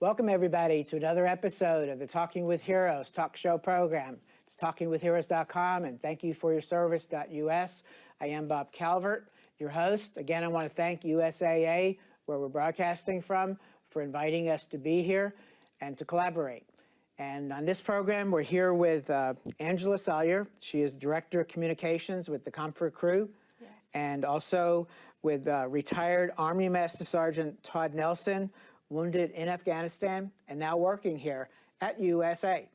Welcome, everybody, to another episode of the Talking with Heroes talk show program. It's talkingwithheroes.com, and thank you for your service.us. I am Bob Calvert, your host. Again, I want to thank USAA, where we're broadcasting from, for inviting us to be here and to collaborate. And on this program, we're here with Angela Salyer. She is Director of Communications with the Comfort Crew, yes. And also with retired Army Master Sergeant Todd Nelson, wounded in Afghanistan, and now working here at USAA.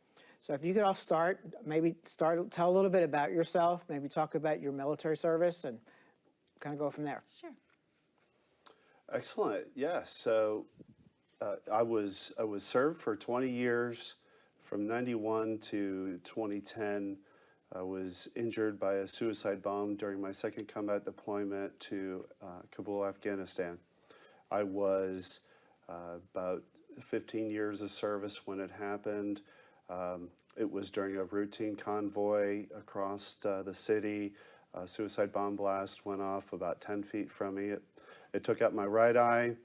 So if you could all tell a little bit about yourself, maybe talk about your military service, and kind of go from there. Sure. Excellent. Yeah. So I was served for 20 years, from 91 to 2010. I was injured by a suicide bomb during my second combat deployment to Kabul, Afghanistan. I was about 15 years of service when it happened. It was during a routine convoy across the city. A suicide bomb blast went off about 10 feet from me. It took out my right eye.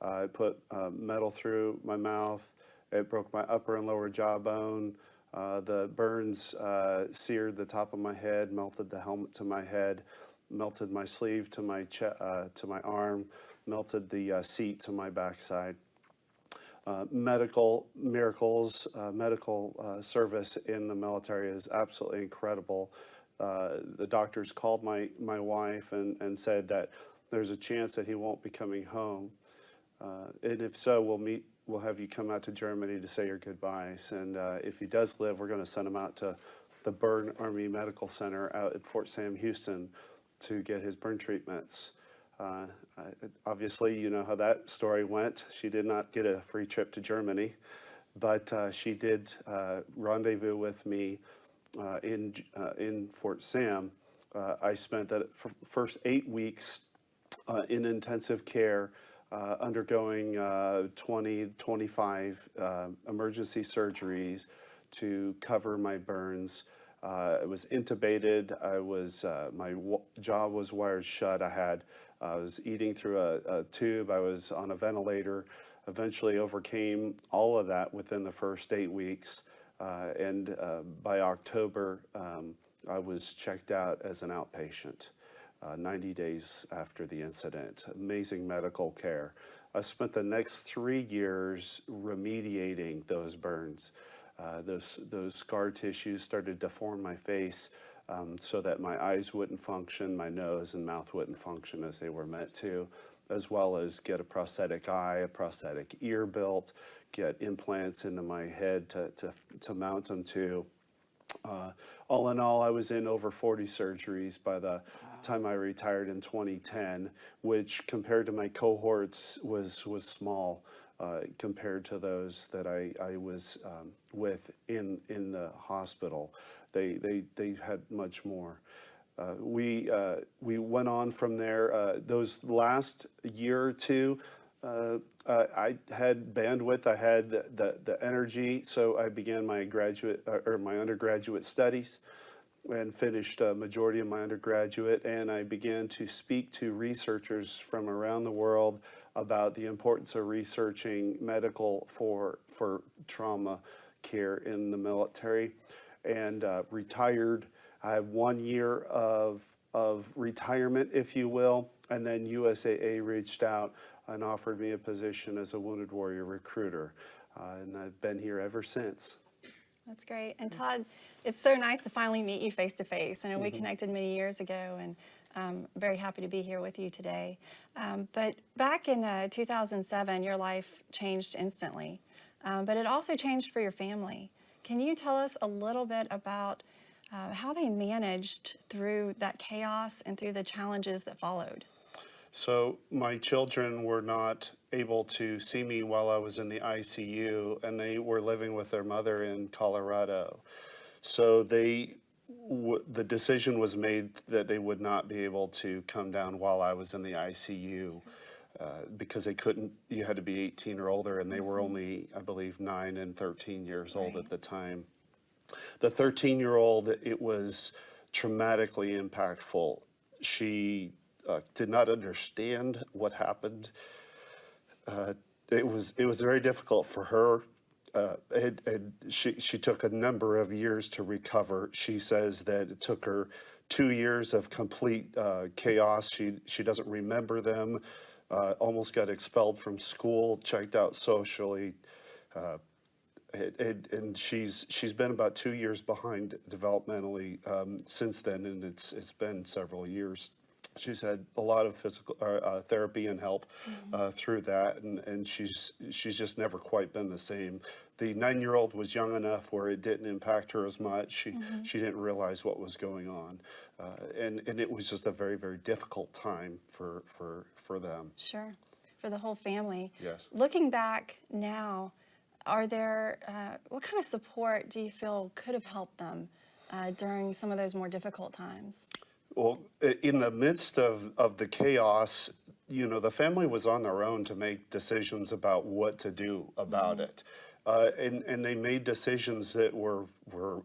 It put metal through my mouth. It broke my upper and lower jawbone. The burns seared the top of my head, melted the helmet to my head, melted my sleeve to my arm, melted the seat to my backside. Medical miracles, medical service in the military is absolutely incredible. The doctors called my wife and said that there's a chance that he won't be coming home. And if so, we'll have you come out to Germany to say your goodbyes. And if he does live, we're going to send him out to the Burn Army Medical Center out at Fort Sam Houston to get his burn treatments. Obviously, you know how that story went. She did not get a free trip to Germany, but she did rendezvous with me in Fort Sam. I spent the first 8 weeks in intensive care, undergoing 25 emergency surgeries to cover my burns. I was intubated. My jaw was wired shut. I was eating through a tube. I was on a ventilator. Eventually overcame all of that within the first 8 weeks. And by October, I was checked out as an outpatient, 90 days after the incident. Amazing medical care. I spent the next 3 years remediating those burns. Those scar tissues started to form my face so that my eyes wouldn't function, my nose and mouth wouldn't function as they were meant to, as well as get a prosthetic eye, a prosthetic ear built, get implants into my head to mount them to. All in all, I was in over 40 surgeries by the time I retired in 2010, which compared to my cohorts was small compared to those that I was with in the hospital. They had much more. We went on from there. Those last year or two, I had bandwidth, I had the energy, so I began my my undergraduate studies and finished a majority of my undergraduate, and I began to speak to researchers from around the world about the importance of researching medical for trauma care in the military, and retired. I have 1 year of retirement, if you will, and then USAA reached out and offered me a position as a Wounded Warrior recruiter, and I've been here ever since. That's great. And Todd, it's so nice to finally meet you face to face. I know we connected many years ago, and I'm very happy to be here with you today. But back in 2007, your life changed instantly, but it also changed for your family. Can you tell us a little bit about how they managed through that chaos and through the challenges that followed? So my children were not able to see me while I was in the ICU, and they were living with their mother in Colorado. So the decision was made that they would not be able to come down while I was in the ICU because they couldn't. You had to be 18 or older, and they were only, I believe, 9 and 13 years old at the time. The 13-year-old, it was traumatically impactful. She did not understand what happened it was very difficult for her. She took a number of years to recover. She says that it took her 2 years of complete chaos. She doesn't remember them. Almost got expelled from school, checked out socially, and she's been about 2 years behind developmentally since then, and it's been several years. She's had a lot of physical therapy and help through that, and she's just never quite been the same. The 9-year-old was young enough where it didn't impact her as much. She didn't realize what was going on, and it was just a very, very difficult time for them. Sure, for the whole family. Yes. Looking back now, are there, what kind of support do you feel could have helped them during some of those more difficult times? Well, in the midst of the chaos, the family was on their own to make decisions about what to do about it. And they made decisions that were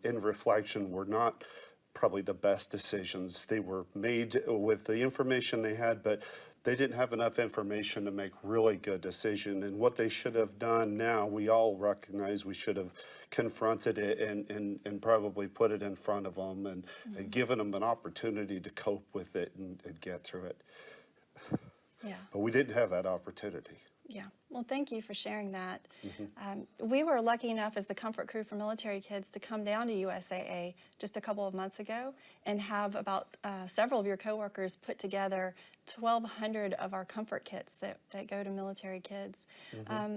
in reflection, were not probably the best decisions. They were made with the information they had, but they didn't have enough information to make really good decision. And what they should have done now, we all recognize we should have confronted it and probably put it in front of them and given them an opportunity to cope with it and get through it. Yeah. But we didn't have that opportunity. Yeah, well, thank you for sharing that. We were lucky enough as the Comfort Crew for Military Kids to come down to USAA just a couple of months ago and have about several of your coworkers put together 1,200 of our comfort kits that go to military kids.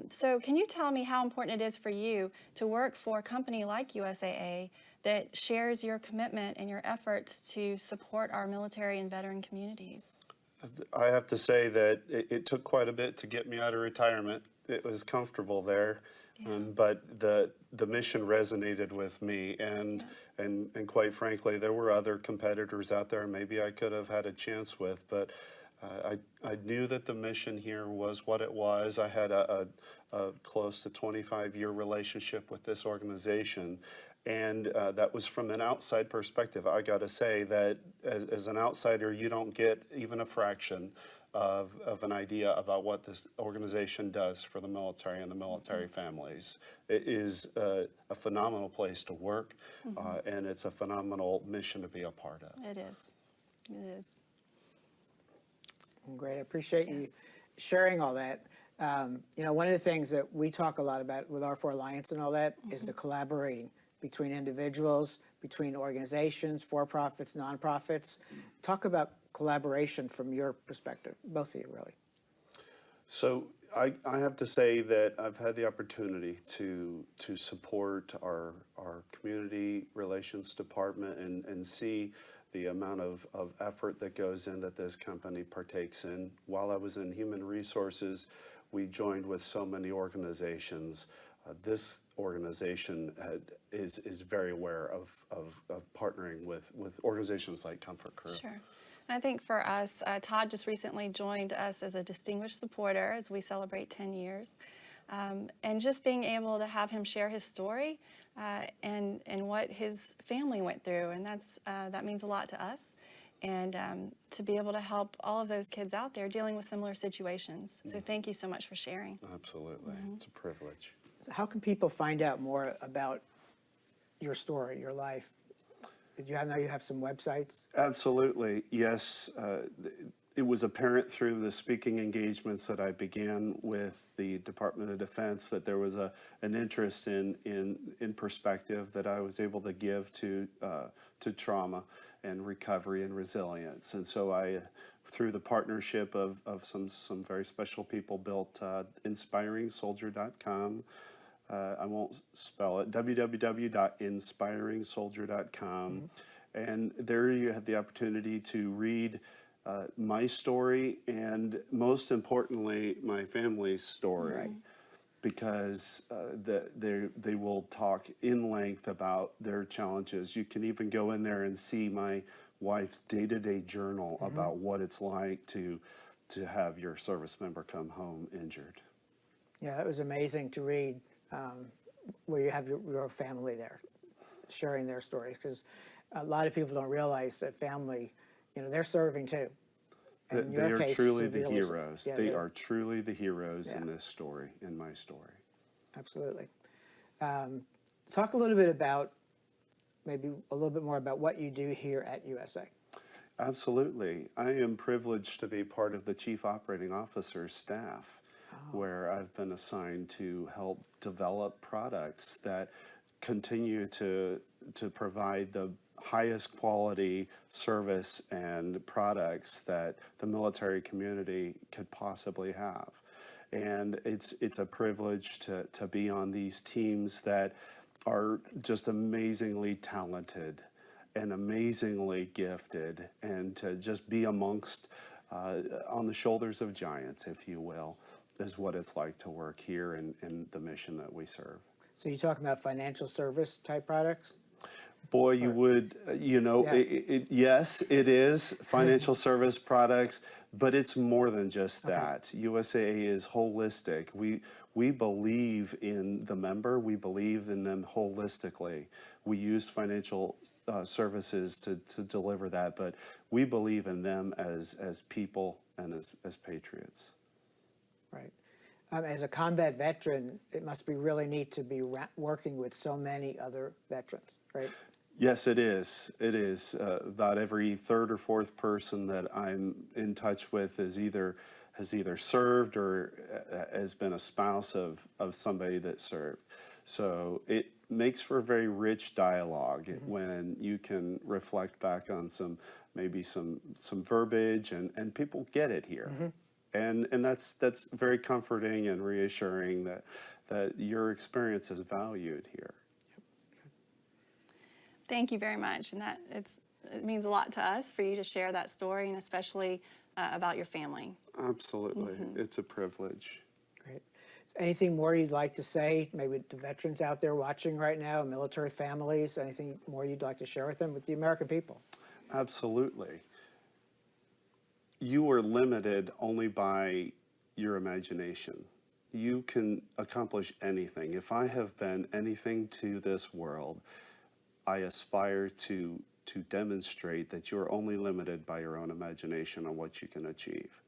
So can you tell me how important it is for you to work for a company like USAA that shares your commitment and your efforts to support our military and veteran communities? I have to say that it took quite a bit to get me out of retirement. It was comfortable there, but the mission resonated with me, and quite frankly, there were other competitors out there maybe I could have had a chance with, but I knew that the mission here was what it was. I had a close to 25-year relationship with this organization. And that was from an outside perspective. I got to say that as an outsider, you don't get even a fraction of an idea about what this organization does for the military and the military families. It is a phenomenal place to work, and it's a phenomenal mission to be a part of. It is. It is. Great. I appreciate you sharing all that. One of the things that we talk a lot about with R4 Alliance and all that is the collaborating between individuals, between organizations, for-profits, nonprofits. Talk about collaboration from your perspective, both of you, really. So I have to say that I've had the opportunity to support our community relations department and see the amount of effort that goes in that this company partakes in. While I was in human resources, we joined with so many organizations. This organization is very aware of partnering with organizations like Comfort Crew. Sure. I think for us, Todd just recently joined us as a distinguished supporter as we celebrate 10 years. And just being able to have him share his story and what his family went through, and that means a lot to us. And to be able to help all of those kids out there dealing with similar situations. So thank you so much for sharing. Absolutely. It's a privilege. So how can people find out more about your story, your life? I know you have some websites. Absolutely, yes. It was apparent through the speaking engagements that I began with the Department of Defense that there was an interest in perspective that I was able to give to trauma and recovery and resilience. And so I, through the partnership of some very special people, built inspiringsoldier.com. I won't spell it, www.inspiringsoldier.com. And there you have the opportunity to read my story and, most importantly, my family's story, because they will talk in length about their challenges. You can even go in there and see my wife's day-to-day journal about what it's like to have your service member come home injured. Yeah, that was amazing to read, where you have your family there sharing their stories, because a lot of people don't realize that family, they're serving too. in They your are case, truly the severely- heroes. yeah, They are truly the heroes in Yeah. this story, in my story. Absolutely. Talk a little bit about, maybe a little bit more about what you do here at USA. Absolutely. I am privileged to be part of the Chief Operating Officer's staff, where I've been assigned to help develop products that continue to provide the highest quality service and products that the military community could possibly have. And it's a privilege to be on these teams that are just amazingly talented and amazingly gifted, and to just be amongst, on the shoulders of giants, if you will, is what it's like to work here in the mission that we serve. So you're talking about financial service type products? Boy, you would, Yeah. yes, it is financial service products, but it's more than just that. USAA is holistic. We believe in the member. We believe in them holistically. We use financial services to deliver that, but we believe in them as people and as patriots. Right. As a combat veteran, it must be really neat to be working with so many other veterans, right? Yes, it is. It is. About every third or fourth person that I'm in touch with has either served or has been a spouse of somebody that served. So it makes for a very rich dialogue when you can reflect back on maybe some verbiage and people get it here. And that's very comforting and reassuring that your experience is valued here. Thank you very much, and it means a lot to us for you to share that story, and especially about your family. Absolutely. It's a privilege. Great. So anything more you'd like to say, maybe to veterans out there watching right now, military families, anything more you'd like to share with them, with the American people? Absolutely. You are limited only by your imagination. You can accomplish anything. If I have been anything to this world, I aspire to demonstrate that you're only limited by your own imagination on what you can achieve.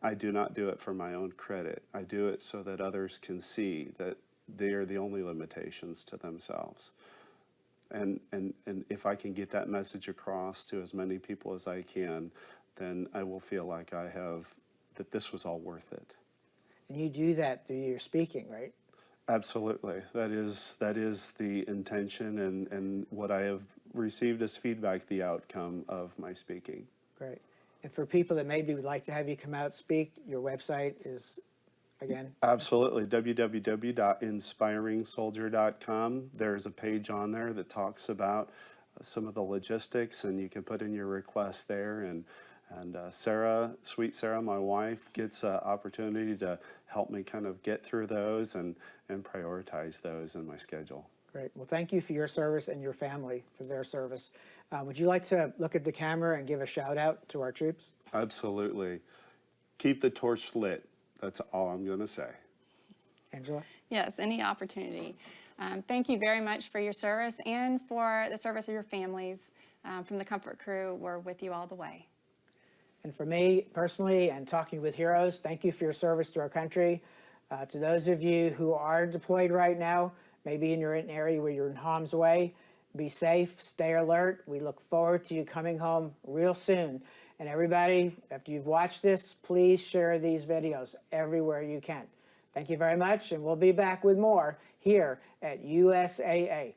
I do not do it for my own credit. I do it so that others can see that they are the only limitations to themselves. And if I can get that message across to as many people as I can, then I will feel like that this was all worth it. And you do that through your speaking, right? Absolutely. That is the intention and what I have received as feedback, the outcome of my speaking. Great. And for people that maybe would like to have you come out speak, your website is, again? Absolutely. www.inspiringsoldier.com. There's a page on there that talks about some of the logistics, and you can put in your request there. And Sarah, sweet Sarah, my wife, gets an opportunity to help me kind of get through those and prioritize those in my schedule. Great. Well, thank you for your service and your family for their service. Would you like to look at the camera and give a shout out to our troops? Absolutely. Keep the torch lit. That's all I'm going to say. Angela? Yes, any opportunity. Thank you very much for your service and for the service of your families. From the Comfort Crew, we're with you all the way. And for me personally, and Talking with Heroes, thank you for your service to our country. To those of you who are deployed right now, maybe you're in an area where you're in harm's way, be safe, stay alert. We look forward to you coming home real soon. And everybody, after you've watched this, please share these videos everywhere you can. Thank you very much, and we'll be back with more here at USAA.